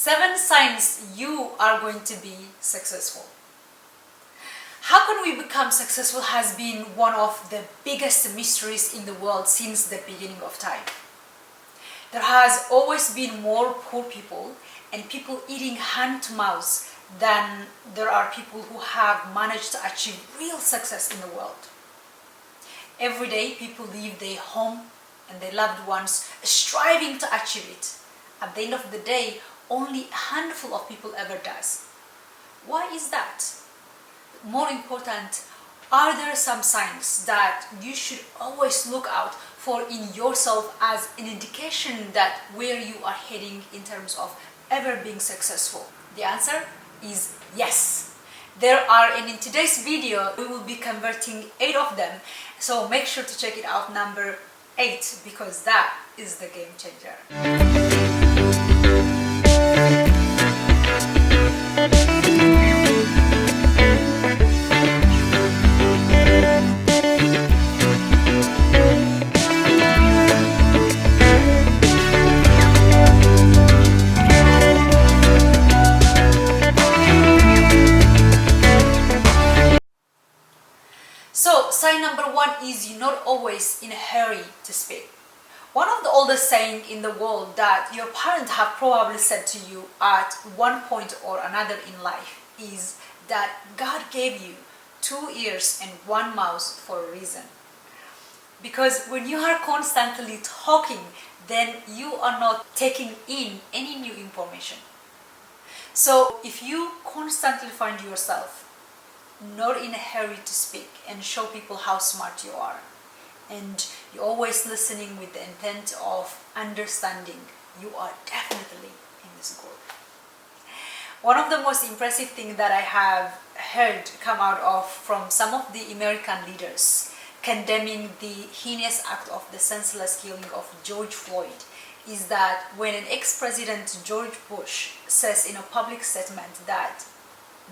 7 signs you are going to be successful. How can we become successful has been one of the biggest mysteries in the world since the beginning of time. There has always been more poor people and people eating hand to mouth than there are people who have managed to achieve real success in the world. Every day people leave their home and their loved ones striving to achieve it. At the end of the day, only a handful of people ever does. Why is that? More important, are there some signs that you should always look out for in yourself as an indication that where you are heading in terms of ever being successful? The answer is yes. There are, and in today's video we will be converting 8 of them, so make sure to check it out, number 8, because that is the game changer. So, sign number 1 is you're not always in a hurry to speak. One of the oldest sayings in the world that your parents have probably said to you at one point or another in life is that God gave you 2 ears and 1 mouth for a reason. Because when you are constantly talking, then you are not taking in any new information. So if you constantly find yourself not in a hurry to speak and show people how smart you are, and you're always listening with the intent of understanding, you are definitely in this group. One of the most impressive things that I have heard come out of from some of the American leaders condemning the heinous act of the senseless killing of George Floyd is that when an ex-president George Bush says in a public statement that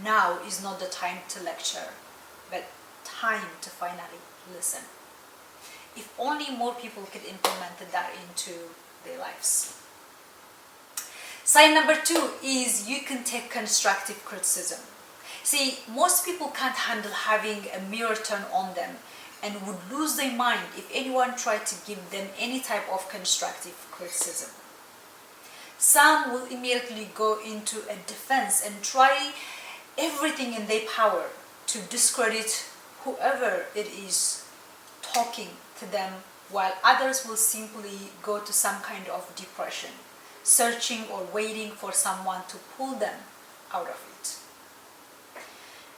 now is not the time to lecture, but time to finally listen. If only more people could implement that into their lives. Sign number 2 is you can take constructive criticism. See, most people can't handle having a mirror turned on them and would lose their mind if anyone tried to give them any type of constructive criticism. Some will immediately go into a defense and try everything in their power to discredit whoever it is talking to them, while others will simply go to some kind of depression, searching or waiting for someone to pull them out of it.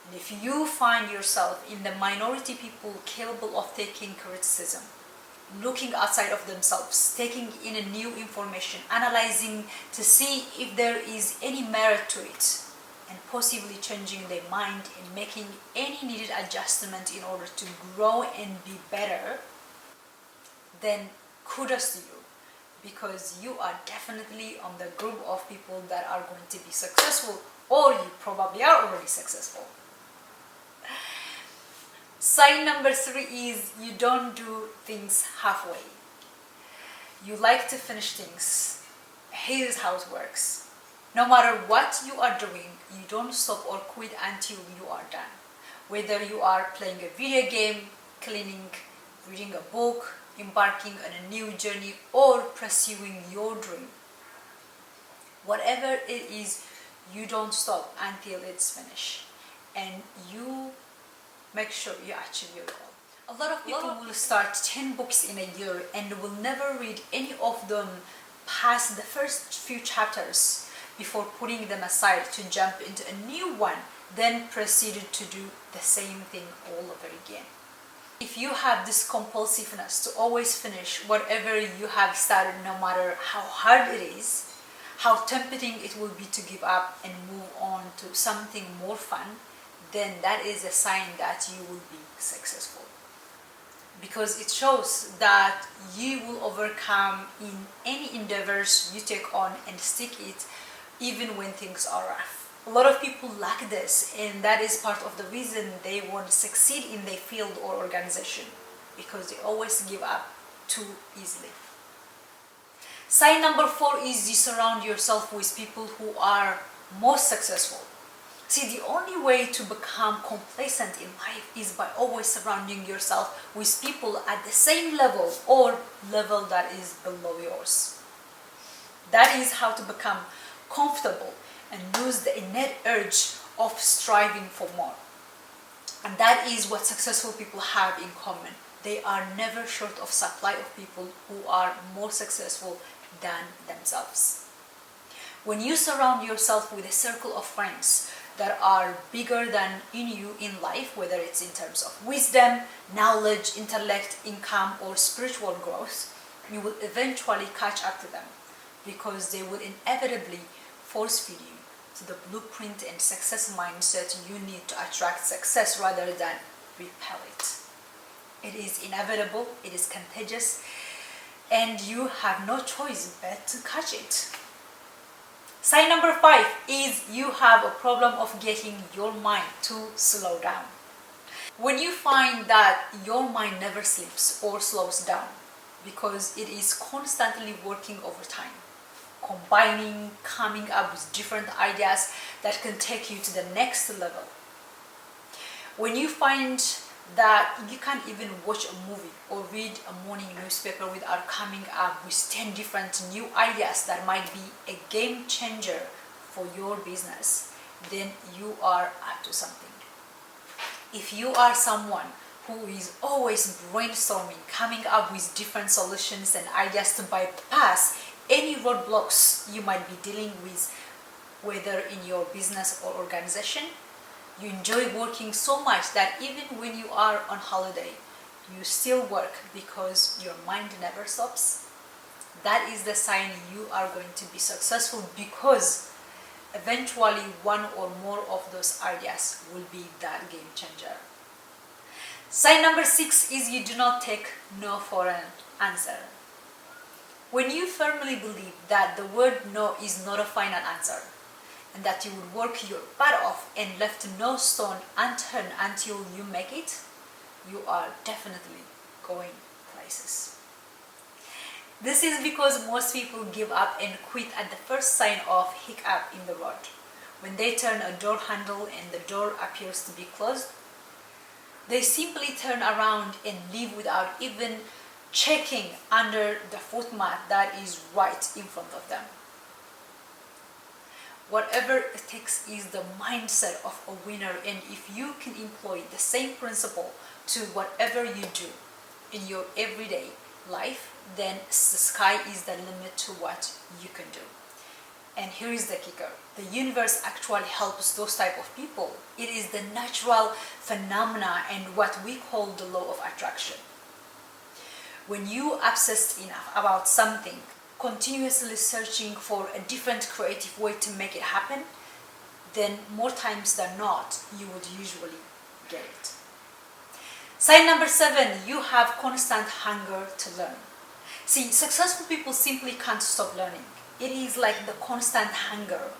And if you find yourself in the minority people capable of taking criticism, looking outside of themselves, taking in a new information, analyzing to see if there is any merit to it, and possibly changing their mind and making any needed adjustment in order to grow and be better, then kudos to you, because you are definitely on the group of people that are going to be successful, or you probably are already successful. Sign number 3 is you don't do things halfway. You like to finish things. Here's how it works. No matter what you are doing, you don't stop or quit until you are done. Whether you are playing a video game, cleaning, reading a book, embarking on a new journey, or pursuing your dream. Whatever it is, you don't stop until it's finished. And you make sure you achieve your goal. A lot of people will start 10 books in a year and will never read any of them past the first few chapters before putting them aside to jump into a new one, then proceeded to do the same thing all over again. If you have this compulsiveness to always finish whatever you have started, no matter how hard it is, how tempting it will be to give up and move on to something more fun, then that is a sign that you will be successful. Because it shows that you will overcome in any endeavors you take on and stick it even when things are rough. A lot of people lack this, and that is part of the reason they won't succeed in their field or organization, because they always give up too easily. Sign number 4 is you surround yourself with people who are more successful. See, the only way to become complacent in life is by always surrounding yourself with people at the same level or level that is below yours. That is how to become comfortable and lose the innate urge of striving for more. And that is what successful people have in common. They are never short of supply of people who are more successful than themselves. When you surround yourself with a circle of friends that are bigger than you in life, whether it's in terms of wisdom, knowledge, intellect, income, or spiritual growth, you will eventually catch up to them because they will inevitably force feed you to the blueprint and success mindset you need to attract success rather than repel it. It is inevitable, it is contagious, and you have no choice but to catch it. Sign number 5 is you have a problem of getting your mind to slow down. When you find that your mind never sleeps or slows down because it is constantly working overtime, combining, coming up with different ideas that can take you to the next level. When you find that you can't even watch a movie or read a morning newspaper without coming up with 10 different new ideas that might be a game changer for your business, then you are up to something. If you are someone who is always brainstorming, coming up with different solutions and ideas to bypass any roadblocks you might be dealing with, whether in your business or organization, you enjoy working so much that even when you are on holiday, you still work because your mind never stops. That is the sign you are going to be successful, because eventually one or more of those ideas will be that game changer. Sign number 6 is you do not take no for an answer. When you firmly believe that the word no is not a final answer, and that you will work your butt off and left no stone unturned until you make it, you are definitely going places. This is because most people give up and quit at the first sign of hiccup in the road. When they turn a door handle and the door appears to be closed, they simply turn around and leave without even checking under the footmat that is right in front of them. Whatever it takes is the mindset of a winner, and if you can employ the same principle to whatever you do in your everyday life, then the sky is the limit to what you can do. And here is the kicker. The universe actually helps those type of people. It is the natural phenomena and what we call the law of attraction. When you obsess enough about something, continuously searching for a different creative way to make it happen, then more times than not, you would usually get it. Sign number 7, you have constant hunger to learn. See, successful people simply can't stop learning. It is like the constant hunger.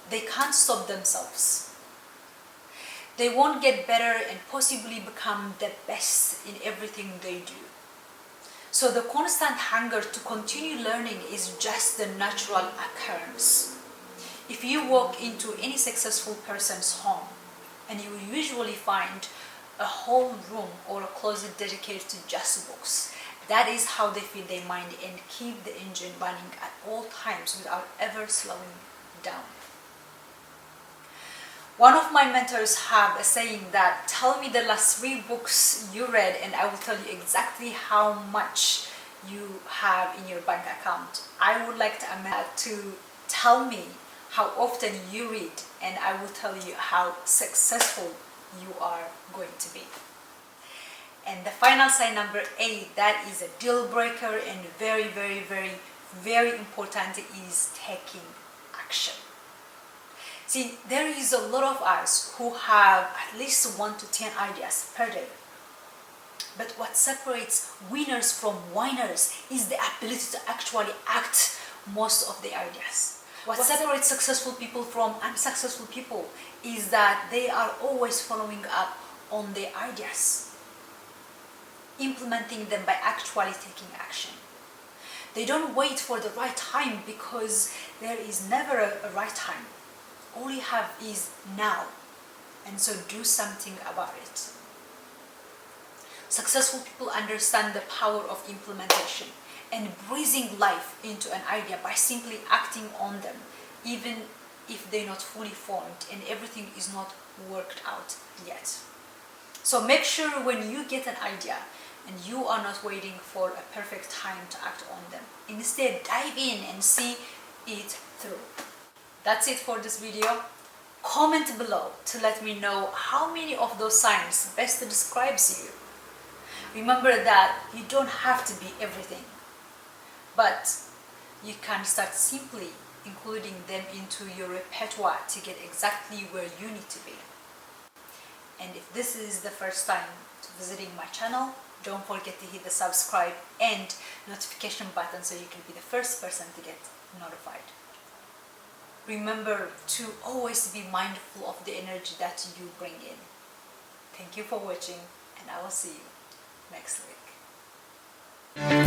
They can't stop themselves. They won't get better and possibly become the best in everything they do. So the constant hunger to continue learning is just the natural occurrence. If you walk into any successful person's home, and you will usually find a whole room or a closet dedicated to just books, that is how they feed their mind and keep the engine running at all times without ever slowing down. One of my mentors have a saying that, tell me the last 3 books you read and I will tell you exactly how much you have in your bank account. I would like to amend to tell me how often you read, and I will tell you how successful you are going to be. And the final sign number 8, that is a deal breaker and very, very, very, very important, is taking action. See, there is a lot of us who have at least 1 to 10 ideas per day. But what separates winners from whiners is the ability to actually act most of the ideas. What separates successful people from unsuccessful people is that they are always following up on their ideas, implementing them by actually taking action. They don't wait for the right time, because there is never a right time. All you have is now. And so do something about it. Successful people understand the power of implementation and breathing life into an idea by simply acting on them, even if they're not fully formed and everything is not worked out yet. So make sure when you get an idea, and you are not waiting for a perfect time to act on them. Instead, dive in and see it through. That's it for this video. Comment below to let me know how many of those signs best describes you. Remember that you don't have to be everything, but you can start simply including them into your repertoire to get exactly where you need to be. And if this is the first time visiting my channel, don't forget to hit the subscribe and notification button so you can be the first person to get notified. Remember to always be mindful of the energy that you bring in. Thank you for watching, and I will see you next week.